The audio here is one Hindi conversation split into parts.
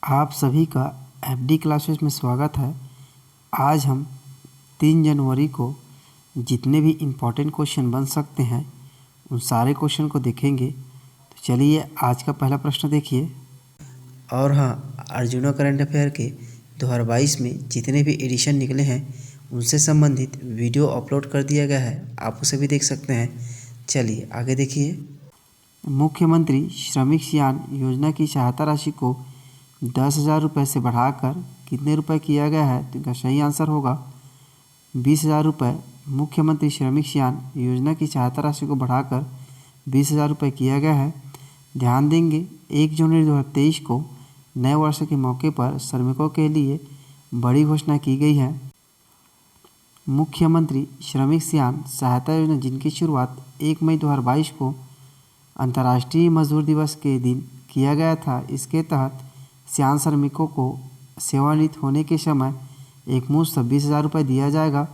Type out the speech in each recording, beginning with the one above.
आप सभी का एफडी क्लासेस में स्वागत है। आज हम 3 जनवरी को जितने भी इम्पोर्टेंट क्वेश्चन बन सकते हैं उन सारे क्वेश्चन को देखेंगे। तो चलिए आज का पहला प्रश्न देखिए। और हाँ, अर्जुना करंट अफेयर के 2022 में जितने भी एडिशन निकले हैं उनसे संबंधित वीडियो अपलोड कर दिया गया है, आप उसे भी देख सकते हैं। चलिए आगे देखिए। मुख्यमंत्री श्रमिक सियान योजना की सहायता राशि को 10,000 रुपये से बढ़ाकर कितने रुपए किया गया है? तो इनका सही आंसर होगा 20,000 रुपये। मुख्यमंत्री श्रमिक सियान योजना की सहायता राशि को बढ़ाकर 20,000 रुपये किया गया है। ध्यान देंगे 1 जनवरी 2023 को नए वर्ष के मौके पर श्रमिकों के लिए बड़ी घोषणा की गई है। मुख्यमंत्री श्रमिक सियान सहायता योजना जिनकी शुरुआत 1 मई 2022 को अंतर्राष्ट्रीय मजदूर दिवस के दिन किया गया था, इसके तहत सियान श्रमिकों को सेवानिवृत्त होने के समय एक मुश्त 20,000 रुपये दिया जाएगा।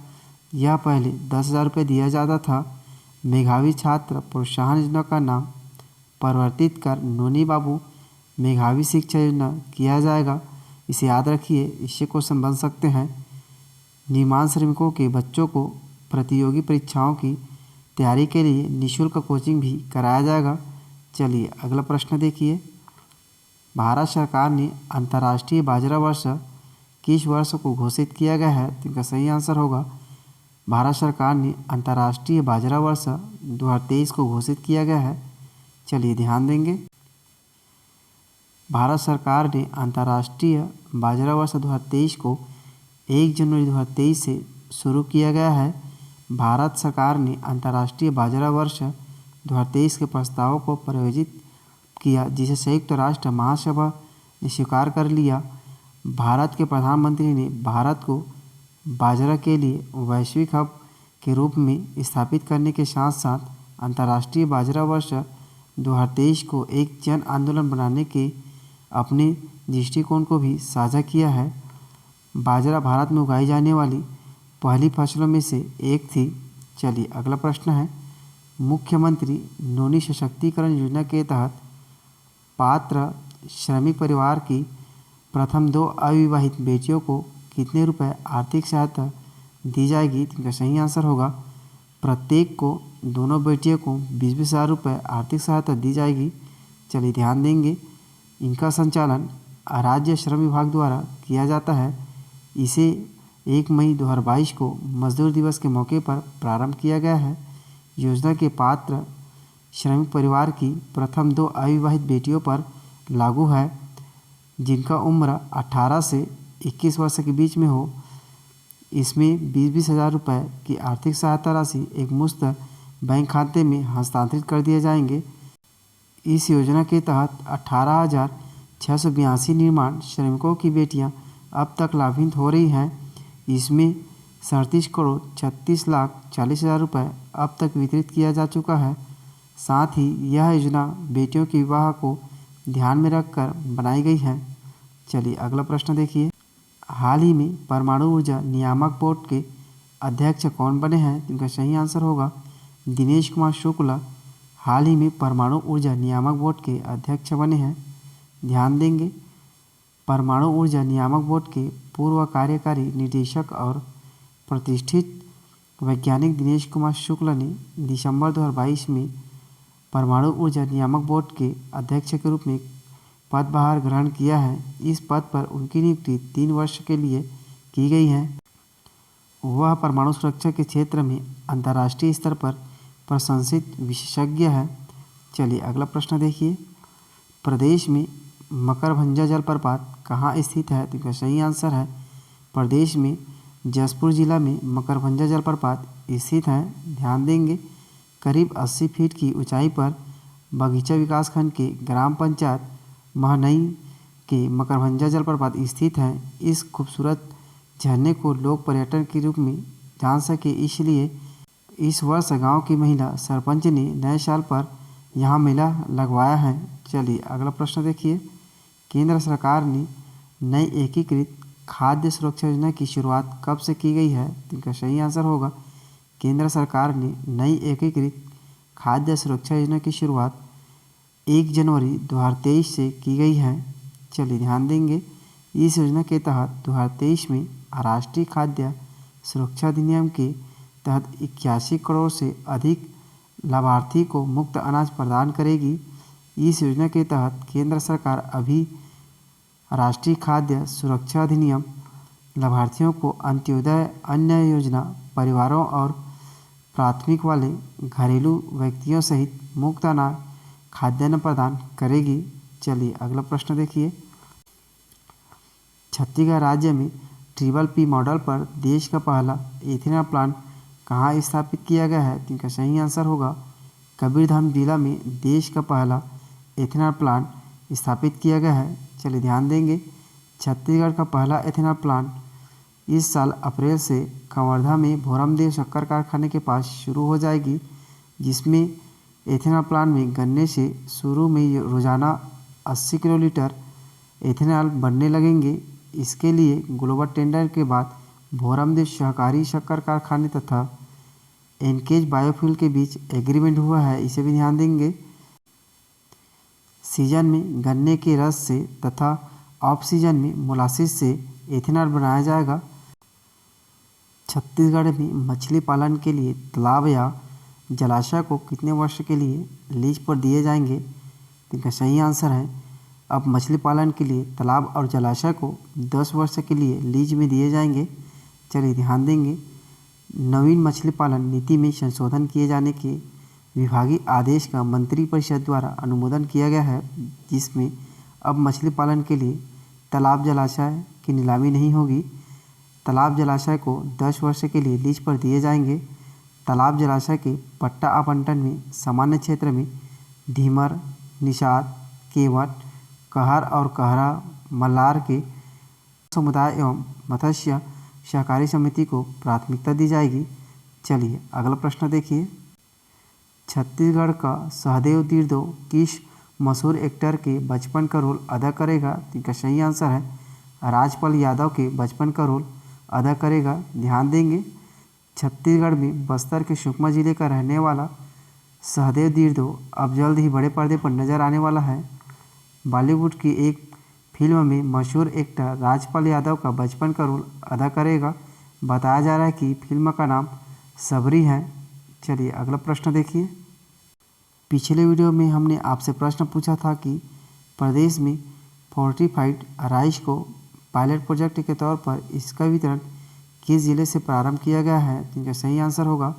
यह पहले 10,000 रुपये दिया जाता था। मेधावी छात्र प्रोत्साहन योजना का नाम परिवर्तित कर नोनी बाबू मेधावी शिक्षा योजना किया जाएगा। इसे याद रखिए, इससे क्वेश्चन बन सकते हैं। निर्माण श्रमिकों के बच्चों को प्रतियोगी परीक्षाओं की तैयारी के लिए निःशुल्क कोचिंग भी कराया जाएगा। चलिए अगला प्रश्न देखिए। भारत सरकार ने अंतर्राष्ट्रीय बाजरा वर्ष किस वर्ष को घोषित किया गया है? तो इनका सही आंसर होगा भारत सरकार ने अंतर्राष्ट्रीय बाजरा वर्ष 2023 को घोषित किया गया है। चलिए ध्यान देंगे। भारत सरकार ने अंतर्राष्ट्रीय बाजरा वर्ष 2023 को 1 जनवरी 2023 से शुरू किया गया है। भारत सरकार ने अंतर्राष्ट्रीय बाजरा वर्ष 2023 के प्रस्ताव को प्रायोजित किया, जिसे संयुक्त राष्ट्र महासभा ने स्वीकार कर लिया। भारत के प्रधानमंत्री ने भारत को बाजरा के लिए वैश्विक हब के रूप में स्थापित करने के साथ साथ अंतर्राष्ट्रीय बाजरा वर्ष 2023 को एक जन आंदोलन बनाने के अपने दृष्टिकोण को भी साझा किया है। बाजरा भारत में उगाई जाने वाली पहली फसलों में से एक थी। चलिए अगला प्रश्न है। मुख्यमंत्री नोनी सशक्तिकरण योजना के तहत पात्र श्रमिक परिवार की प्रथम 2 अविवाहित बेटियों को कितने रुपए आर्थिक सहायता दी जाएगी? तो इनका सही आंसर होगा प्रत्येक को दोनों बेटियों को 20,000 रुपये आर्थिक सहायता दी जाएगी। चलिए ध्यान देंगे, इनका संचालन राज्य श्रम विभाग द्वारा किया जाता है। इसे 1 मई 2022 को मजदूर दिवस के मौके पर प्रारंभ किया गया है। योजना के पात्र श्रमिक परिवार की प्रथम 2 अविवाहित बेटियों पर लागू है, जिनका उम्र 18 से 21 वर्ष के बीच में हो। इसमें 20,000 रुपये की आर्थिक सहायता राशि एक मुश्त बैंक खाते में हस्तांतरित कर दिए जाएंगे। इस योजना के तहत 18,682 निर्माण श्रमिकों की बेटियां अब तक लाभान्वित हो रही हैं। इसमें 37,36,40,000 रुपये अब तक वितरित किया जा चुका है। साथ ही यह योजना बेटियों के विवाह को ध्यान में रखकर बनाई गई है। चलिए अगला प्रश्न देखिए। हाल ही में परमाणु ऊर्जा नियामक बोर्ड के अध्यक्ष कौन बने हैं? इनका सही आंसर होगा दिनेश कुमार शुक्ला हाल ही में परमाणु ऊर्जा नियामक बोर्ड के अध्यक्ष बने हैं। ध्यान देंगे, परमाणु ऊर्जा नियामक बोर्ड के पूर्व कार्यकारी निदेशक और प्रतिष्ठित वैज्ञानिक दिनेश कुमार शुक्ला ने दिसंबर 2022 में परमाणु ऊर्जा नियामक बोर्ड के अध्यक्ष के रूप में पदभार ग्रहण किया है। इस पद पर उनकी नियुक्ति 3 वर्ष के लिए की गई है। वह परमाणु सुरक्षा के क्षेत्र में अंतर्राष्ट्रीय स्तर पर प्रशंसित विशेषज्ञ है। चलिए अगला प्रश्न देखिए। प्रदेश में मकरभंजा जलप्रपात कहाँ स्थित है? तो इसका सही आंसर है प्रदेश में जसपुर जिला में मकरभंजा जलप्रपात स्थित है। ध्यान देंगे, करीब 80 फीट की ऊंचाई पर बगीचा विकासखंड के ग्राम पंचायत महनई के मकरभंजा जलप्रपात स्थित है। इस खूबसूरत झरने को लोग पर्यटन के रूप में जान सके, इसलिए इस वर्ष गांव की महिला सरपंच ने नए साल पर यहां मेला लगवाया है। चलिए अगला प्रश्न देखिए। केंद्र सरकार ने नई एकीकृत खाद्य सुरक्षा योजना की शुरुआत कब से की गई है? तो इनका सही आंसर होगा केंद्र सरकार ने नई एकीकृत खाद्य सुरक्षा योजना की शुरुआत 1 जनवरी 2023 से की गई है। चलिए ध्यान देंगे, इस योजना के तहत 2023 में राष्ट्रीय खाद्य सुरक्षा अधिनियम के तहत 81 करोड़ से अधिक लाभार्थी को मुफ्त अनाज प्रदान करेगी। इस योजना के तहत केंद्र सरकार अभी राष्ट्रीय खाद्य सुरक्षा अधिनियम लाभार्थियों को अंत्योदय अन्न योजना परिवारों और प्राथमिक वाले घरेलू व्यक्तियों सहित मुफ्त अनाज खाद्यान्न प्रदान करेगी। चलिए अगला प्रश्न देखिए, छत्तीसगढ़ राज्य में PPP मॉडल पर देश का पहला एथेनॉल प्लांट कहाँ स्थापित किया गया है? इनका सही आंसर होगा कबीरधाम जिला में देश का पहला एथेनॉल प्लांट स्थापित किया गया है। चलिए ध्यान देंगे, छत्तीसगढ़ का पहला एथेनॉल प्लांट इस साल अप्रैल से कवर्धा में भोरमदेव शक्कर कारखाने के पास शुरू हो जाएगी, जिसमें एथेनॉल प्लांट में गन्ने से शुरू में रोजाना 80 किलो लीटर एथेनॉल बनने लगेंगे। इसके लिए ग्लोबल टेंडर के बाद भोरमदेव सहकारी शक्कर कारखाने तथा एनकेज बायोफ्यूल के बीच एग्रीमेंट हुआ है, इसे भी ध्यान देंगे। सीजन में गन्ने के रस से तथा ऑफ सीजन में मोलासिस से एथेनॉल बनाया जाएगा। छत्तीसगढ़ में मछली पालन के लिए तालाब या जलाशय को कितने वर्ष के लिए लीज पर दिए जाएंगे? इनका सही आंसर है अब मछली पालन के लिए तालाब और जलाशय को 10 वर्ष के लिए लीज में दिए जाएंगे। चलिए ध्यान देंगे, नवीन मछली पालन नीति में संशोधन किए जाने के विभागीय आदेश का मंत्रिपरिषद द्वारा अनुमोदन किया गया है, जिसमें अब मछली पालन के लिए तालाब जलाशय की नीलामी नहीं होगी। तालाब जलाशय को 10 वर्ष के लिए लीज पर दिए जाएंगे। तालाब जलाशय के पट्टा आवंटन में सामान्य क्षेत्र में ढीमर, निषाद, केवट, कहर और कहरा मल्लार के समुदाय एवं मत्स्य सहकारी समिति को प्राथमिकता दी जाएगी। चलिए अगला प्रश्न देखिए, छत्तीसगढ़ का सहदेव तीर्दो किस मशहूर एक्टर के बचपन का रोल अदा करेगा? इनका सही आंसर है राजपाल यादव के बचपन का रोल अदा करेगा। ध्यान देंगे, छत्तीसगढ़ में बस्तर के सुकमा जिले का रहने वाला सहदेव तीर्दो अब जल्द ही बड़े पर्दे पर नजर आने वाला है। बॉलीवुड की एक फिल्म में मशहूर एक्टर राजपाल यादव का बचपन का रोल अदा करेगा। बताया जा रहा है कि फिल्म का नाम सबरी है। चलिए अगला प्रश्न देखिए, पिछले वीडियो में हमने आपसे प्रश्न पूछा था कि प्रदेश में फोर्टिफाइड राइस को पायलट प्रोजेक्ट के तौर पर इसका वितरण किस जिले से प्रारंभ किया गया है? इनका सही आंसर होगा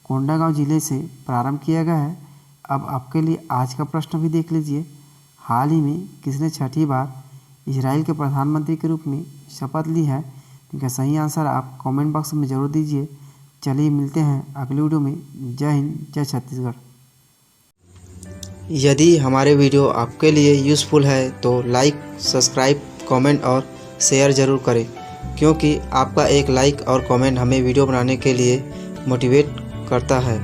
कोंडागांव जिले से प्रारंभ किया गया है। अब आपके लिए आज का प्रश्न भी देख लीजिए, हाल ही में किसने छठी बार इजराइल के प्रधानमंत्री के रूप में शपथ ली है? इनका सही आंसर आप कमेंट बॉक्स में ज़रूर दीजिए। चलिए मिलते हैं अगली वीडियो में। जय हिंद, जय छत्तीसगढ़। यदि हमारे वीडियो आपके लिए यूज़फुल है तो लाइक, सब्सक्राइब, कमेंट और शेयर ज़रूर करें, क्योंकि आपका एक लाइक और कमेंट हमें वीडियो बनाने के लिए मोटिवेट करता है।